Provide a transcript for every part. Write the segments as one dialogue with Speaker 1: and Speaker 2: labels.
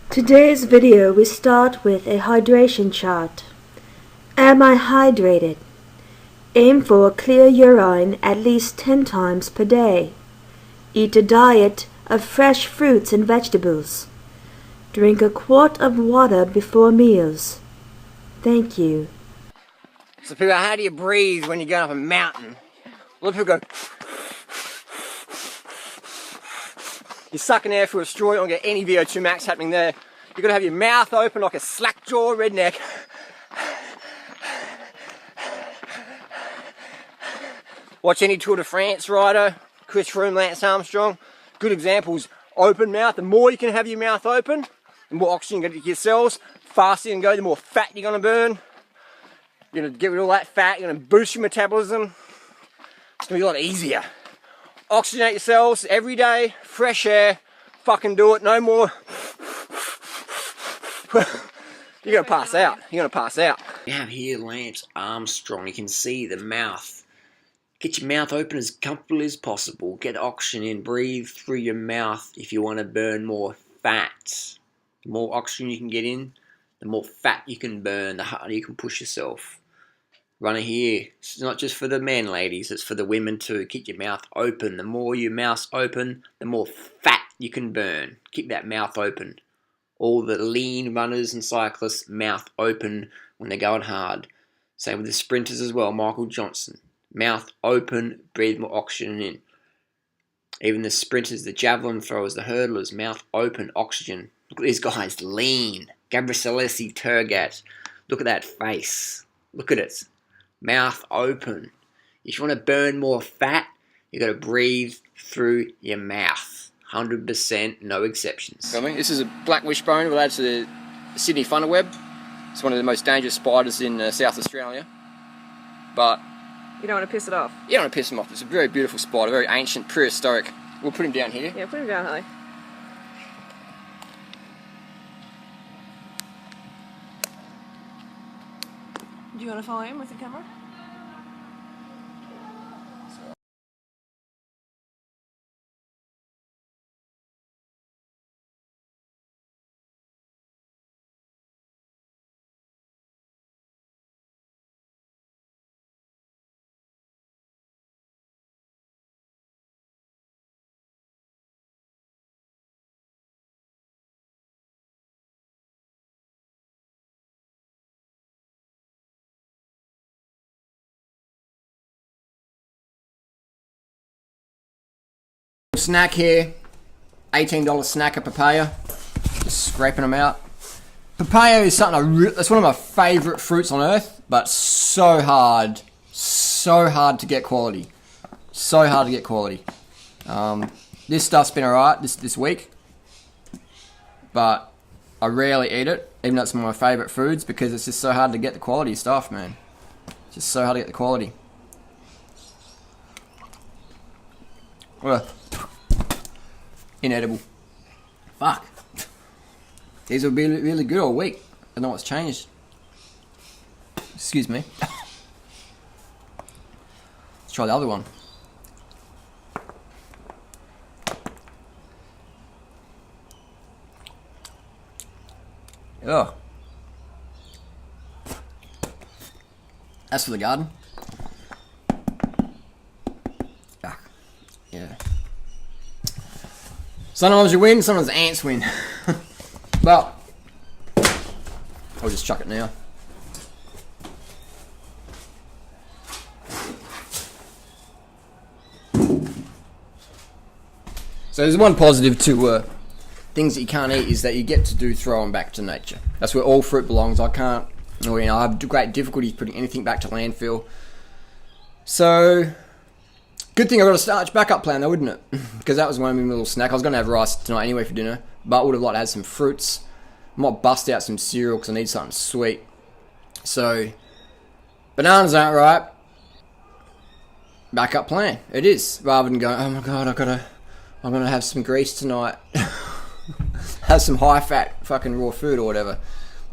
Speaker 1: Today's video we start with a hydration chart. Am I hydrated? Aim for clear urine at least 10 times per day. Eat a diet of fresh fruits and vegetables. Drink a quart of water before meals. Thank you.
Speaker 2: So people, how do you breathe when you're going up a mountain? A lot of people go... You're sucking air through a straw, you don't get any VO2 max happening there. You've got to have your mouth open like a slack jaw redneck. Watch any Tour de France rider, Chris Froome, Lance Armstrong. Good examples, open mouth. The more you can have your mouth open, the more oxygen you get to your cells. Faster you can go, the more fat you're going to burn. You're going to get rid of all that fat, you're going to boost your metabolism. It's going to be a lot easier. Oxygenate your cells every day, fresh air, fucking do it, no more. You're going to pass out, you're going to pass out.
Speaker 3: You have here Lance Armstrong, you can see the mouth. Get your mouth open as comfortably as possible, get oxygen in, breathe through your mouth if you want to burn more fat. The more oxygen you can get in, the more fat you can burn, the harder you can push yourself. Runner here, it's not just for the men, ladies, it's for the women too. Keep your mouth open. The more your mouth's open, the more fat you can burn. Keep that mouth open. All the lean runners and cyclists, mouth open when they're going hard. Same with the sprinters as well, Michael Johnson. Mouth open, breathe more oxygen in. Even the sprinters, the javelin throwers, the hurdlers, mouth open, oxygen. Look at these guys, lean. Gabrielesi Turgat. Look at that face. Look at it. Mouth open. If you want to burn more fat, you got to breathe through your mouth. 100%, no exceptions.
Speaker 2: This is a black wishbone related to the Sydney funnel web. It's one of the most dangerous spiders in South Australia. But
Speaker 4: you don't want to piss it off.
Speaker 2: You don't want to piss him off. It's a very beautiful spider, very ancient, prehistoric. We'll put him down here.
Speaker 4: Yeah, put him down, Holly. Do you want to follow him with the camera?
Speaker 2: Snack here, $18 snack of papaya. Just scraping them out. Papaya is something that's one of my favourite fruits on earth, but so hard to get quality. So hard to get quality. This stuff's been alright this week, but I rarely eat it, even though it's one of my favourite foods, because it's just so hard to get the quality stuff, man. It's just so hard to get the quality. Well, inedible. Fuck. These will be really good all week. I don't know what's changed. Excuse me. Let's try the other one. Ugh. That's for the garden. Ah, yeah. Sometimes you win, sometimes ants win. Well, I'll just chuck it now. So there's one positive to things that you can't eat is that you get to throw them back to nature. That's where all fruit belongs. I have great difficulty putting anything back to landfill. So, good thing I got a starch backup plan though, wouldn't it? Because that was one of my little snack. I was going to have rice tonight anyway for dinner, but I would have liked to have some fruits. I might bust out some cereal because I need something sweet. So, bananas aren't right. Backup plan. It is. Rather than going, oh my god, I've got to I'm going to have some grease tonight. Have some high-fat fucking raw food or whatever.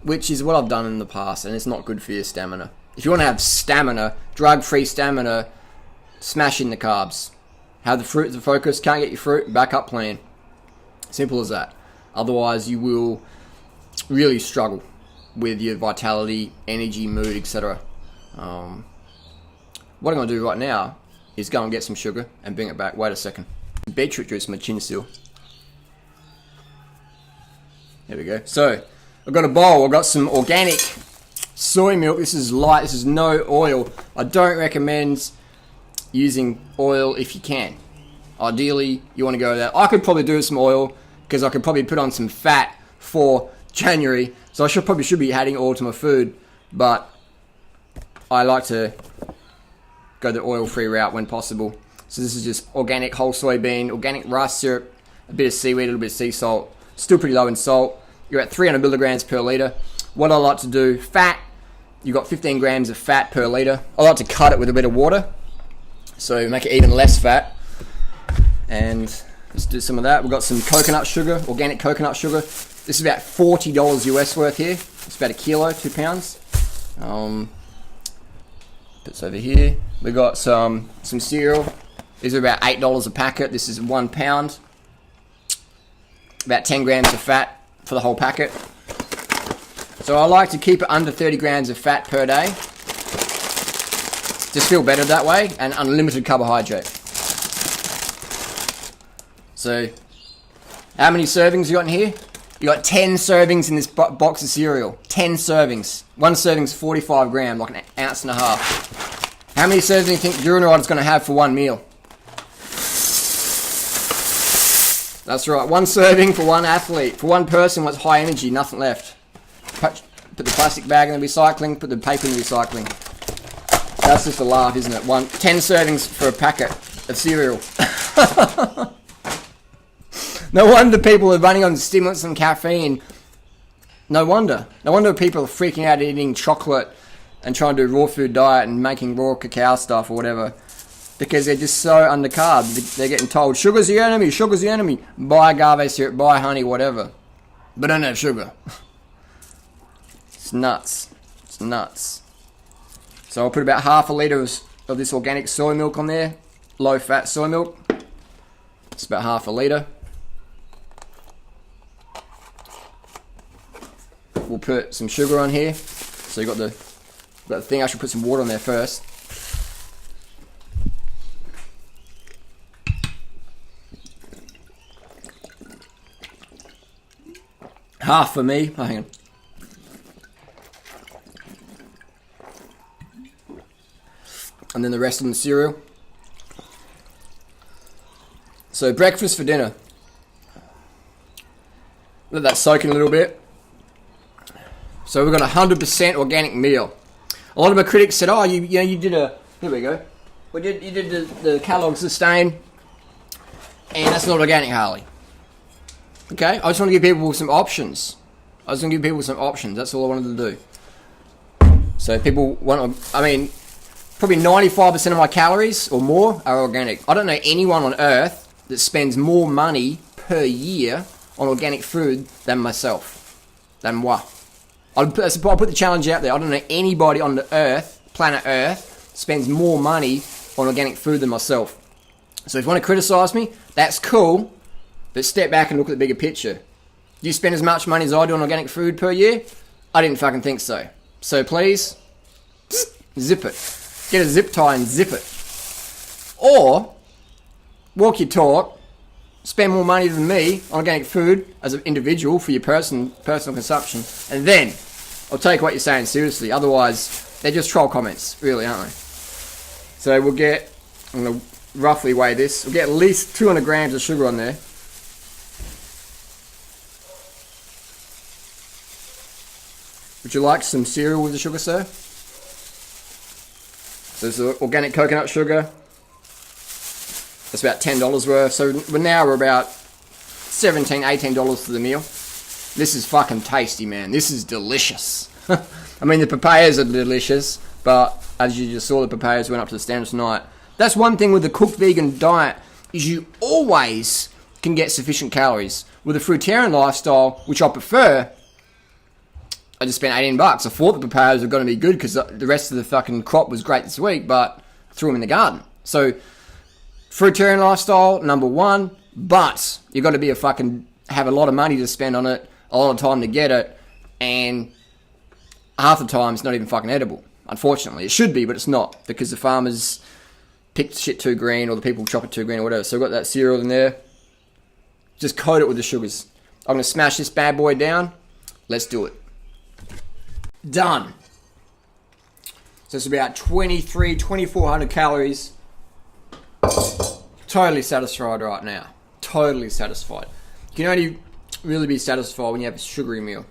Speaker 2: Which is what I've done in the past, and it's not good for your stamina. If you want to have stamina, drug-free stamina, smash in the carbs. Have the fruit as the focus. Can't get your fruit, backup plan. Simple as that. Otherwise, you will really struggle with your vitality, energy, mood, etc. What I'm going to do right now is go and get some sugar and bring it back. Wait a second. Beetroot juice in my chin still. There we go. So, I've got a bowl. I've got some organic soy milk. This is light. This is no oil. I don't recommend using oil if you can. Ideally, you want to go with that. I could probably do some oil because I could probably put on some fat for January. So I probably should be adding oil to my food. But I like to go the oil-free route when possible. So this is just organic whole soybean, organic rice syrup, a bit of seaweed, a little bit of sea salt. Still pretty low in salt. You're at 300 milligrams per litre. What I like to do, fat, you've got 15 grams of fat per litre. I like to cut it with a bit of water, so make it even less fat. And let's do some of that. We've got some coconut sugar, organic coconut sugar. This is about $40 US worth here. It's about a kilo, 2 pounds. Put this over here. We've got some cereal. These are about $8 a packet. This is 1 pound. About 10 grams of fat for the whole packet. So I like to keep it under 30 grams of fat per day. Just feel better that way, and unlimited carbohydrate. So, how many servings you got in here? You got 10 servings in this box of cereal. 10 servings. One serving's 45 grams, like an ounce and a half. How many servings do you think Durianrider's going to have for one meal? That's right, 1 serving for 1 athlete. For 1 person, what's high energy, nothing left. Put the plastic bag in the recycling, put the paper in the recycling. That's just a laugh, isn't it? 10 servings for a packet of cereal. No wonder people are running on stimulants and caffeine. No wonder. No wonder people are freaking out eating chocolate and trying to do raw food diet and making raw cacao stuff or whatever. Because they're just so undercarb. They're getting told, sugar's the enemy, sugar's the enemy. Buy agave syrup, buy honey, whatever. But don't have sugar. It's nuts. It's nuts. So I'll put about half a litre of this organic soy milk on there. Low fat soy milk. It's about half a litre. We'll put some sugar on here. So you got the thing. I should put some water on there first. Half for me. Oh, hang on. And then the rest on the cereal. So breakfast for dinner. Let that soak in a little bit. So we've got a 100% organic meal. A lot of my critics said, "Oh, you did a." Here we go. You did the calorie sustain, and that's not organic, Harley. Okay, I just want to give people some options. That's all I wanted to do. So people want to, probably 95% of my calories or more are organic. I don't know anyone on earth that spends more money per year on organic food than myself. Than moi. I'll put the challenge out there. I don't know anybody on the earth, planet Earth, spends more money on organic food than myself. So if you want to criticize me, that's cool. But step back and look at the bigger picture. Do you spend as much money as I do on organic food per year? I didn't fucking think so. So please, zip it. Get a zip tie and zip it. Or, walk your talk, spend more money than me on organic food as an individual for your personal consumption, and then I'll take what you're saying seriously. Otherwise, they're just troll comments, really, aren't they? So I'm going to roughly weigh this. We'll get at least 200 grams of sugar on there. Would you like some cereal with the sugar, sir? So there's the organic coconut sugar. That's about $10 worth. So we're about $17, $18 for the meal. This is fucking tasty, man. This is delicious. The papayas are delicious, but as you just saw, the papayas went up to the standard tonight. That's one thing with the cooked vegan diet, is you always can get sufficient calories. With a fruitarian lifestyle, which I prefer, I just spent $18. I thought the papayas were going to be good because the rest of the fucking crop was great this week, but I threw them in the garden. So, fruitarian lifestyle, number one, but you've got to be have a lot of money to spend on it, a lot of time to get it, and half the time it's not even fucking edible. Unfortunately, it should be, but it's not, because the farmers pick shit too green, or the people chop it too green, or whatever. So I've got that cereal in there. Just coat it with the sugars. I'm going to smash this bad boy down. Let's do it. Done. So it's about 2,400 calories. Totally satisfied right now. Totally satisfied. You can only really be satisfied when you have a sugary meal.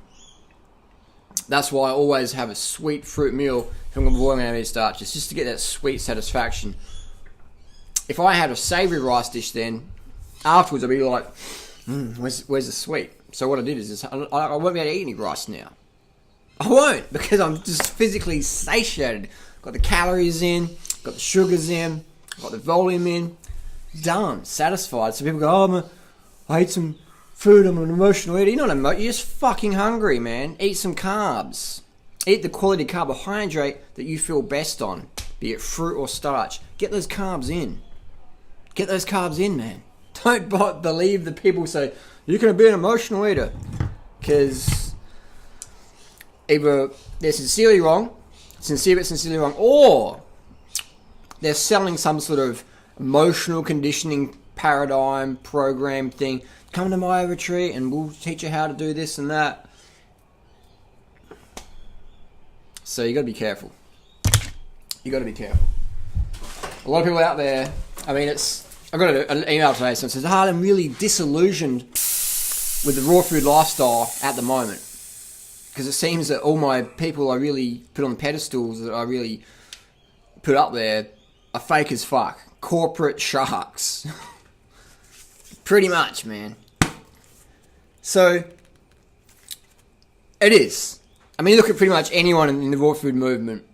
Speaker 2: That's why I always have a sweet fruit meal if I'm avoiding any starches, just to get that sweet satisfaction. If I had a savoury rice dish, then afterwards I'd be like, where's the sweet? So what I did is I won't be able to eat any rice now. I won't, because I'm just physically satiated. Got the calories in, got the sugars in, got the volume in. Done. Satisfied. So people go, oh, I ate some food, I'm an emotional eater. You're not you're just fucking hungry, man. Eat some carbs. Eat the quality carbohydrate that you feel best on, be it fruit or starch. Get those carbs in. Get those carbs in, man. Don't believe the people who say, you can be an emotional eater. Because either they're sincerely wrong, sincerely wrong, or they're selling some sort of emotional conditioning paradigm, program thing. Come to my retreat and we'll teach you how to do this and that. So you got to be careful. You got to be careful. A lot of people out there, I mean, I got an email today that says, I'm really disillusioned with the raw food lifestyle at the moment. Because it seems that all my people I really put on pedestals, that I really put up there, are fake as fuck. Corporate sharks. Pretty much, man. So, it is. I mean, look at pretty much anyone in the raw food movement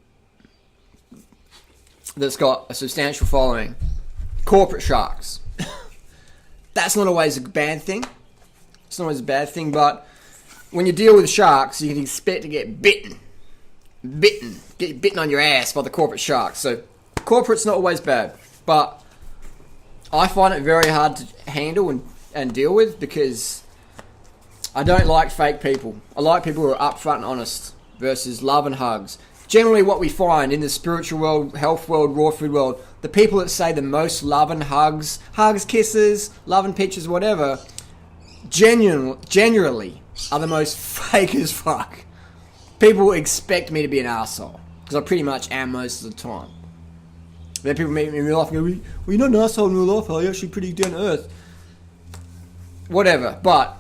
Speaker 2: that's got a substantial following. Corporate sharks. That's not always a bad thing. It's not always a bad thing, but when you deal with sharks, you can expect to get bitten. Get bitten on your ass by the corporate sharks. So, corporate's not always bad, but I find it very hard to handle and deal with, because I don't like fake people. I like people who are upfront and honest versus love and hugs. Generally what we find in the spiritual world, health world, raw food world, the people that say the most love and hugs, kisses, love and pictures, whatever, generally are the most fake as fuck. People expect me to be an arsehole, because I pretty much am most of the time. Then people meet me in real life and go, well, you're not an arsehole in real life, are you? Actually pretty down to earth. Whatever, but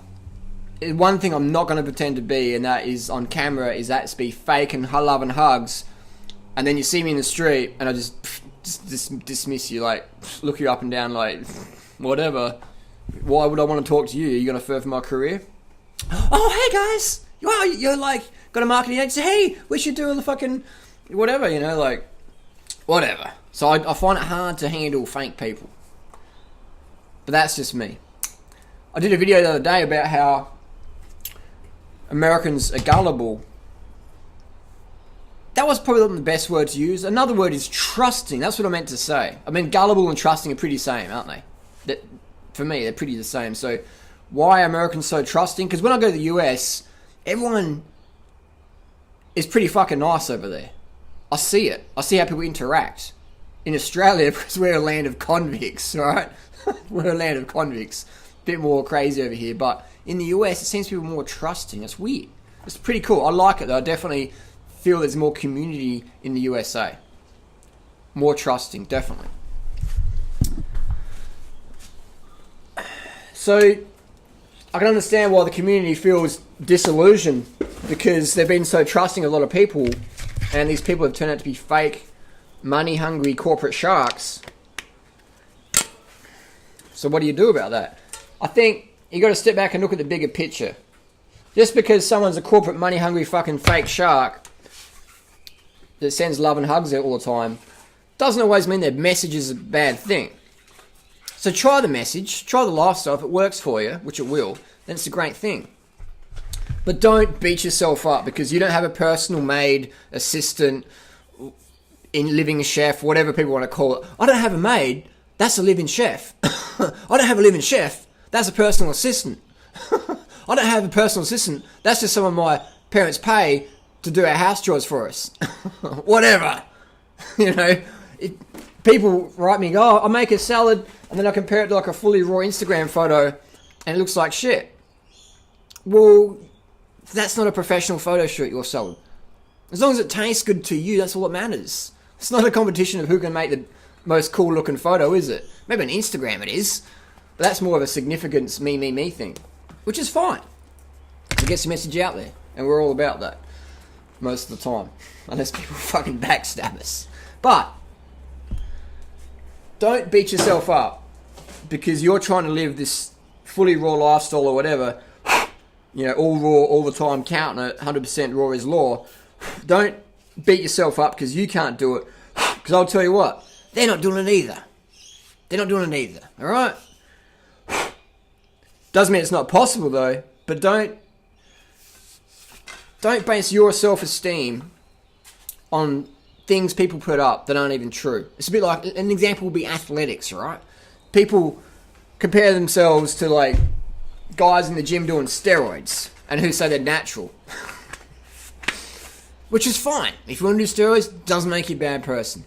Speaker 2: one thing I'm not going to pretend to be, and that is on camera, is that to be fake and love and hugs, and then you see me in the street and I just dismiss you, like, look you up and down like, whatever. Why would I want to talk to you? Are you going to further my career? Oh, hey guys! Wow, you're like, got a marketing agency, hey, we should do the fucking, whatever, you know, like, whatever. So I find it hard to handle fake people. But that's just me. I did a video the other day about how Americans are gullible. That was probably not the best word to use. Another word is trusting. That's what I meant to say. I mean, gullible and trusting are pretty the same, aren't they? For me, they're pretty the same. So why are Americans so trusting? Because when I go to the US, everyone is pretty fucking nice over there. I see it. I see how people interact. In Australia, because we're a land of convicts, right? We're a land of convicts. Bit more crazy over here, but in the US it seems people are more trusting. It's weird. It's pretty cool. I like it though. I definitely feel there's more community in the USA. More trusting, definitely. So I can understand why the community feels disillusioned, because they've been so trusting of a lot of people, and these people have turned out to be fake, money-hungry corporate sharks. So what do you do about that? I think you got to step back and look at the bigger picture. Just because someone's a corporate money-hungry fucking fake shark that sends love and hugs out all the time doesn't always mean their message is a bad thing. So try the message, try the lifestyle. If it works for you, which it will, then it's a great thing. But don't beat yourself up because you don't have a personal maid, assistant, in living chef, whatever people want to call it. I don't have a maid, that's a living chef. I don't have a living chef, that's a personal assistant. I don't have a personal assistant, that's just someone my parents pay to do our house chores for us. Whatever. You know, people write me and go, oh, I make a salad and then I compare it to like a fully raw Instagram photo and it looks like shit. Well, that's not a professional photo shoot you're selling. As long as it tastes good to you, that's all that matters. It's not a competition of who can make the most cool looking photo, is it? Maybe on Instagram it is. But that's more of a significance me thing. Which is fine. It gets the message out there. And we're all about that. Most of the time. Unless people fucking backstab us. But don't beat yourself up because you're trying to live this fully raw lifestyle or whatever. You know, all raw, all the time, counting it, 100% raw is law. Don't beat yourself up because you can't do it. Because I'll tell you what, they're not doing it either. They're not doing it either, alright? Doesn't mean it's not possible though, but don't base your self-esteem on things people put up that aren't even true. It's a bit like, an example would be athletics, right? People compare themselves to like guys in the gym doing steroids and who say they're natural. Which is fine. If you want to do steroids, doesn't make you a bad person.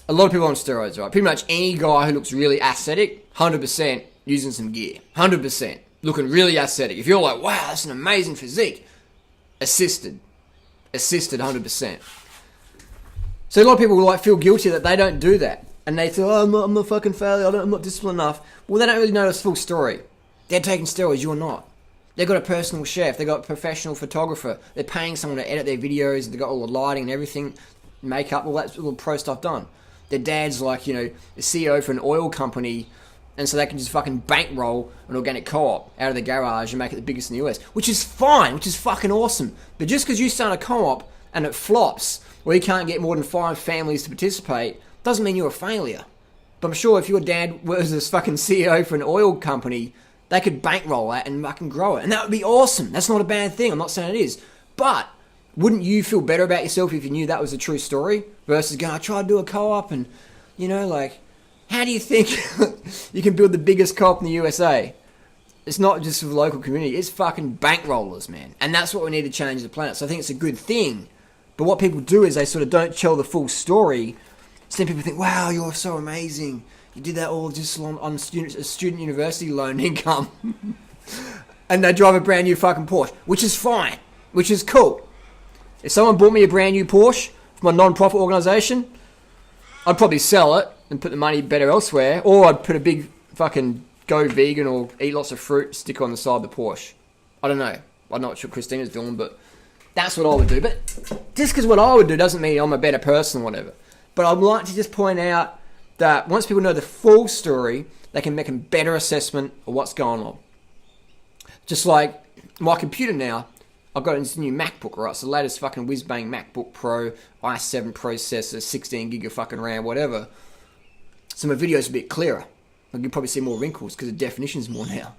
Speaker 2: A lot of people on steroids, right? Pretty much any guy who looks really aesthetic, 100% using some gear. 100%. Looking really aesthetic. If you're like, wow, that's an amazing physique. Assisted. Assisted 100%. So a lot of people will like feel guilty that they don't do that. And they say, oh, I'm not fucking failure, I'm not disciplined enough. Well, they don't really know the full story. They're taking steroids, you're not. They've got a personal chef, they've got a professional photographer, they're paying someone to edit their videos, they've got all the lighting and everything, makeup, all that little pro stuff done. Their dad's like, you know, the CEO for an oil company, and so they can just fucking bankroll an organic co-op out of the garage and make it the biggest in the US, which is fine, which is fucking awesome. But just because you start a co-op and it flops, or you can't get more than 5 families to participate, doesn't mean you're a failure. But I'm sure if your dad was this fucking CEO for an oil company, they could bankroll that and fucking grow it. And that would be awesome. That's not a bad thing. I'm not saying it is. But wouldn't you feel better about yourself if you knew that was a true story? Versus going, I tried to do a co-op and, you know, like, how do you think you can build the biggest co-op in the USA? It's not just for the local community. It's fucking bankrollers, man. And that's what we need to change the planet. So I think it's a good thing. But what people do is they sort of don't tell the full story. So then people think, wow, you're so amazing. You did that all just on a student university loan income. And they drive a brand new fucking Porsche, which is fine, which is cool. If someone bought me a brand new Porsche from a non-profit organisation, I'd probably sell it and put the money better elsewhere. Or I'd put a big fucking go vegan or eat lots of fruit sticker on the side of the Porsche. I don't know. I'm not sure what Christina's doing, but that's what I would do. But just because what I would do doesn't mean I'm a better person or whatever. But I'd like to just point out that once people know the full story, they can make a better assessment of what's going on. Just like my computer now, I've got this new MacBook, right? It's the latest fucking whiz-bang MacBook Pro, i7 processor, 16 gig of fucking RAM, whatever. So my video's a bit clearer. You can probably see more wrinkles because the definition's more now.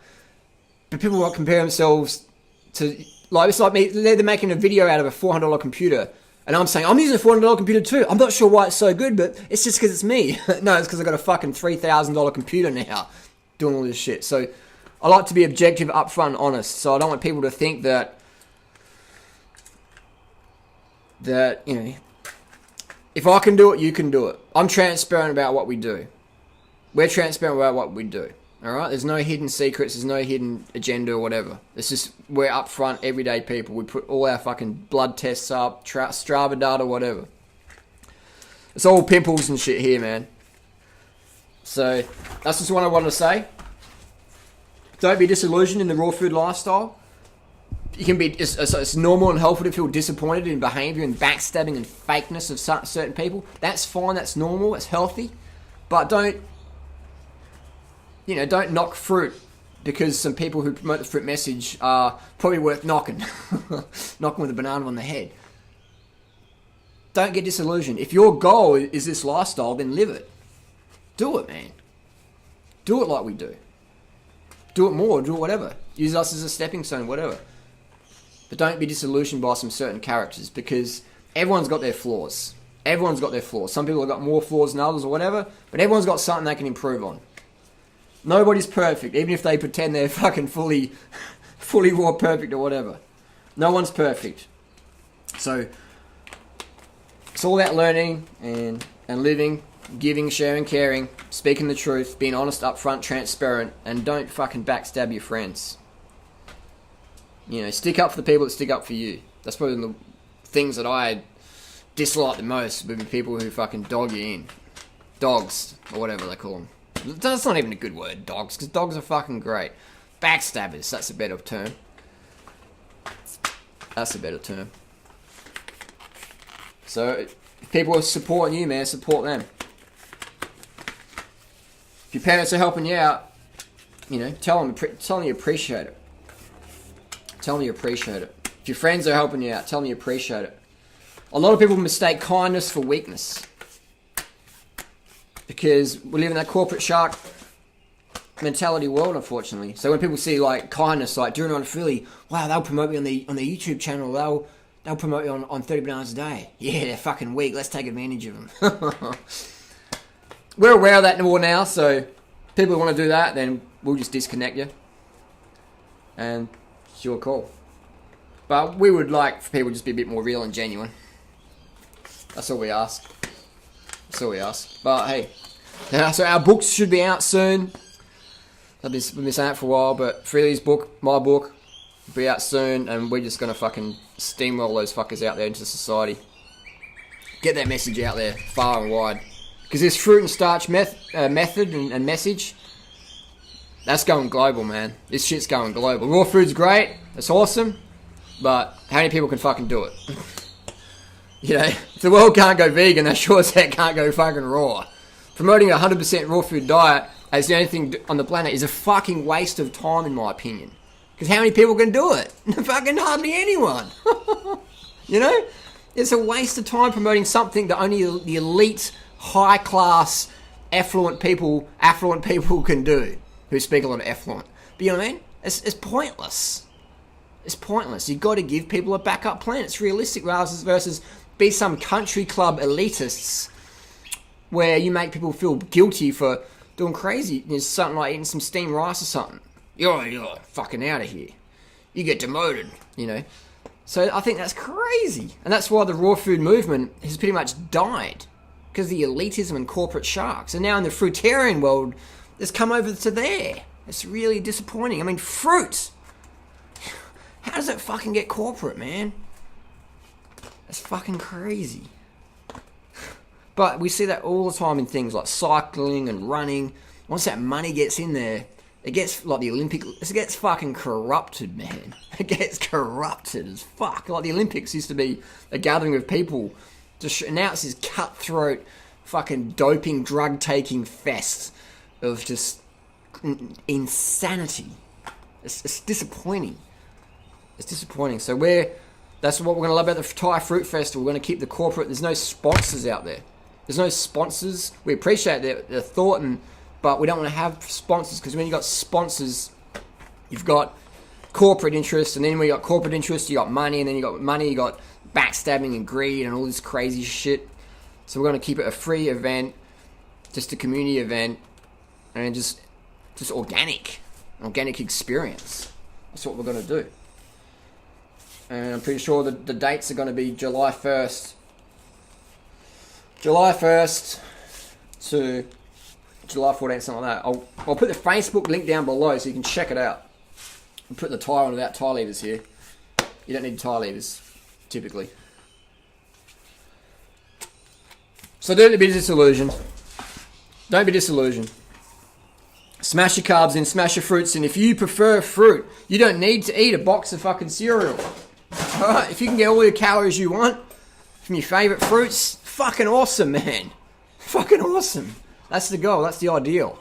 Speaker 2: But people will compare themselves to, like, it's like me, they're making a video out of a $400 computer. And I'm saying, I'm using a $400 computer too. I'm not sure why it's so good, but it's just because it's me. No, it's because I've got a fucking $3,000 computer now doing all this shit. So I like to be objective, upfront, honest. So I don't want people to think that, you know, if I can do it, you can do it. I'm transparent about what we do. We're transparent about what we do. Alright? There's no hidden secrets. There's no hidden agenda or whatever. It's just, we're upfront, everyday people. We put all our fucking blood tests up, Strava data, whatever. It's all pimples and shit here, man. So, that's just what I wanted to say. Don't be disillusioned in the raw food lifestyle. You can be, it's normal and helpful to feel disappointed in behaviour and backstabbing and fakeness of certain people. That's fine, that's normal, that's healthy. But don't knock fruit because some people who promote the fruit message are probably worth knocking. Knocking with a banana on the head. Don't get disillusioned. If your goal is this lifestyle, then live it. Do it, man. Do it like we do. Do it more, do it whatever. Use us as a stepping stone, whatever. But don't be disillusioned by some certain characters, because everyone's got their flaws. Everyone's got their flaws. Some people have got more flaws than others or whatever, but everyone's got something they can improve on. Nobody's perfect, even if they pretend they're fucking fully raw perfect or whatever. No one's perfect. So, it's all about learning and living, giving, sharing, caring, speaking the truth, being honest, upfront, transparent, and don't fucking backstab your friends. You know, stick up for the people that stick up for you. That's probably the things that I dislike the most, would be people who fucking dog you in. Dogs, or whatever they call them. That's not even a good word, dogs, because dogs are fucking great. Backstabbers, that's a better term. That's a better term. So, if people are supporting you, man, support them. If your parents are helping you out, you know, tell them you appreciate it. Tell them you appreciate it. If your friends are helping you out, tell them you appreciate it. A lot of people mistake kindness for weakness. Because we live in that corporate shark mentality world, unfortunately. So when people see like kindness, like Durianrider Freelee, wow, they'll promote me on the YouTube channel. They'll promote me on 30 bananas a day. Yeah, they're fucking weak. Let's take advantage of them. We're aware of that more now. So people who want to do that, then we'll just disconnect you. And it's your call. But we would like for people to just be a bit more real and genuine. That's all we ask. That's all we ask. But hey, so our books should be out soon. I've been saying it for a while, but Freelee's book, my book, will be out soon, and we're just gonna fucking steamroll those fuckers out there into society. Get that message out there far and wide. Because this fruit and starch method and message, that's going global, man. This shit's going global. Raw food's great, it's awesome, but how many people can fucking do it? You know, if the world can't go vegan, they sure as heck can't go fucking raw. Promoting a 100% raw food diet as the only thing on the planet is a fucking waste of time, in my opinion. Because how many people can do it? Fucking hardly anyone. You know? It's a waste of time promoting something that only the elite, high-class, affluent people can do. Who speak a lot of affluent. But you know what I mean? It's pointless. It's pointless. You've got to give people a backup plan. It's realistic versus be some country club elitists where you make people feel guilty for doing crazy. There's something like eating some steamed rice or something. You're fucking out of here. You get demoted, you know. So I think that's crazy. And that's why the raw food movement has pretty much died. Because of the elitism and corporate sharks. And now in the fruitarian world, it's come over to there. It's really disappointing. I mean, fruit. How does it fucking get corporate, man? That's fucking crazy. But we see that all the time in things like cycling and running. Once that money gets in there, it gets like the Olympic. It gets fucking corrupted, man. It gets corrupted as fuck. Like the Olympics used to be a gathering of people. Now it's this cutthroat, fucking doping, drug-taking fest of just insanity. It's disappointing. It's disappointing. So that's what we're going to love about the Thai Fruit Festival. We're going to keep the corporate. There's no sponsors out there. There's no sponsors. We appreciate their thought, but we don't want to have sponsors, because when you got sponsors, you've got corporate interests, and then when you got corporate interests, you got money, and then you got money, you got backstabbing and greed and all this crazy shit. So we're going to keep it a free event, just a community event, and just organic experience. That's what we're going to do. And I'm pretty sure the dates are going to be July 1st to July 14th, something like that. I'll put the Facebook link down below so you can check it out. I'm putting the tie on without tie levers here. You don't need tie levers, typically. So don't be disillusioned. Don't be disillusioned. Smash your carbs in, smash your fruits in. If you prefer fruit, you don't need to eat a box of fucking cereal. Alright, if you can get all your calories you want from your favourite fruits, fucking awesome, man. Fucking awesome. That's the goal, that's the ideal.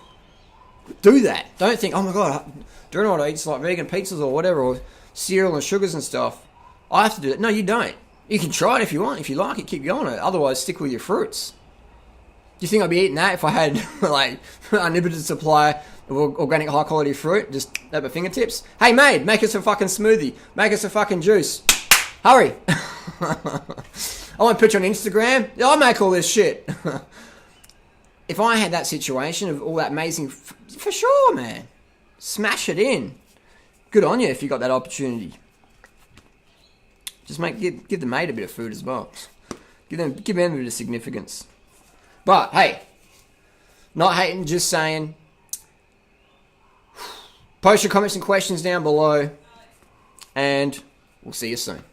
Speaker 2: Do that. Don't think, oh my god, Durianrider eats like vegan pizzas or whatever, or cereal and sugars and stuff. I have to do that. No, you don't. You can try it if you want. If you like it, keep going. Otherwise, stick with your fruits. you think I'd be eating that if I had like unlimited supply of organic high quality fruit just at my fingertips? Hey mate, make us a fucking smoothie. Make us a fucking juice. Hurry. I want to put you on Instagram. I'll make all this shit. If I had that situation of all that amazing, for sure, man. Smash it in. Good on you if you got that opportunity. Just give the mate a bit of food as well. Give them a bit of significance. But hey, not hating, just saying. Post your comments and questions down below, and we'll see you soon.